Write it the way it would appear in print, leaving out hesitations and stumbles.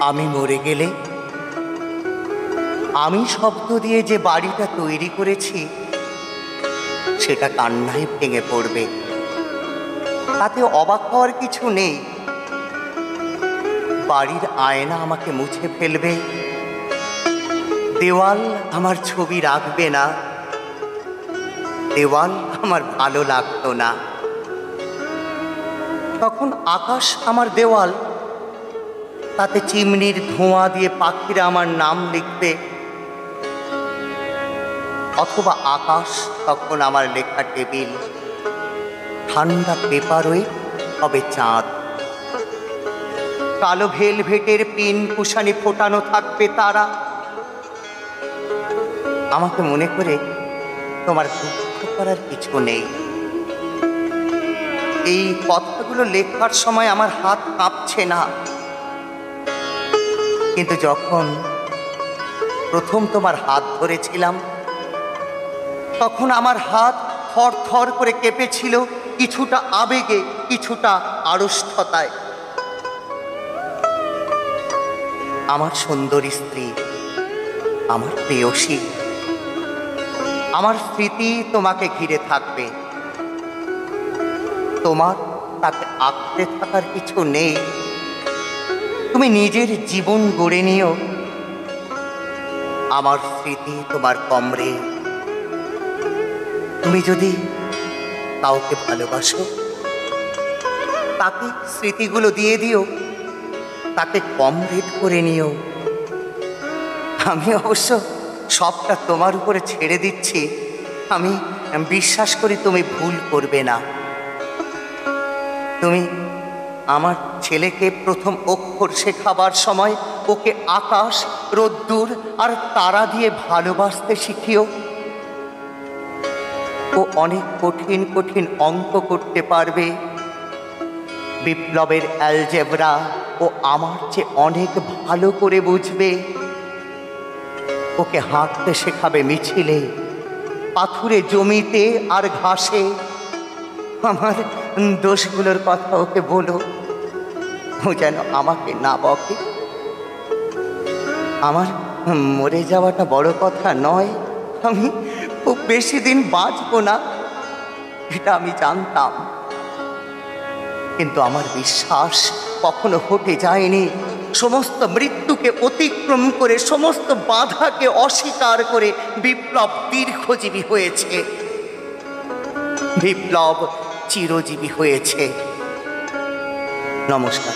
আমি মরে গেলে আমি শব্দ দিয়ে যে বাড়িটা তৈরি করেছি সেটা কান্নায় ভেঙে পড়বে। তাতে অবাক হওয়ার কিছু নেই। বাড়ির আয়না আমাকে মুছে ফেলবে, দেওয়াল আমার ছবি রাখবে না, দেওয়াল আমার ভালো লাগতো না। তখন আকাশ আমার দেওয়াল, তাতে চিমনির ধোঁয়া দিয়ে পাখিরা আমার নাম লিখবে। অথবা আকাশ তখন আমার লেখা টেবিল, ঠান্ডা পেপারওয়েট হবে চাঁদ। কালো ভেলভেটের পিন কুশানি ফোটানো থাকবে তারা। আমাকে মনে করে তোমার দুঃখ করার কিছু নেই। এই কথাগুলো লেখার সময় আমার হাত কাঁপছে না, কিন্তু যখন প্রথম তোমার হাত ধরেছিলাম তখন আমার হাত থর থর করে কেঁপেছিল, কিছুটা আবেগে, কিছুটা আড়ষ্টতায়। আমার সুন্দরী স্ত্রী, আমার প্রেয়সী, আমার স্মৃতি তোমাকে ঘিরে থাকবে। তোমার তাকে আঁকড়ে থাকার কিছু নেই। তুমি নিজের জীবন গড়ে নিও। আমার স্মৃতি তোমার কমরে। তুমি যদি কাউকে ভালোবাসো তাকে স্মৃতিগুলো দিয়ে দিও, তাকে কমরেড করে নিও। আমি অবশ্য সবটা তোমার উপরে ছেড়ে দিচ্ছি। আমি বিশ্বাস করি তুমি ভুল করবে না। তুমি আমার ছেলেকে প্রথম অক্ষর শেখাবার সময় ওকে আকাশ, রোদ্দুর আর তারা দিয়ে ভালোবাসতে শিখিও। ও অনেক কঠিন কঠিন অঙ্ক করতে পারবে। বিপ্লবের অ্যালজেব্রা ও আমার চেয়ে অনেক ভালো করে বুঝবে। ওকে হাঁটতে শেখাবে মিছিলে, পাথুরে জমিতে আর ঘাসে। আমার দোষগুলোর কথা ওকে বলো, ও যেন আমাকে না বকে। আমার মরে যাওয়াটা বড় কথা নয়। আমি খুব বেশি দিন বাঁচবো না, এটা আমি জানতাম, কিন্তু আমার বিশ্বাস কখনো হটে যায়নি। সমস্ত মৃত্যুকে অতিক্রম করে, সমস্ত বাধাকে অস্বীকার করে বিপ্লব দীর্ঘজীবী হয়েছে, বিপ্লব চিরজীবী হয়েছে। নমস্কার।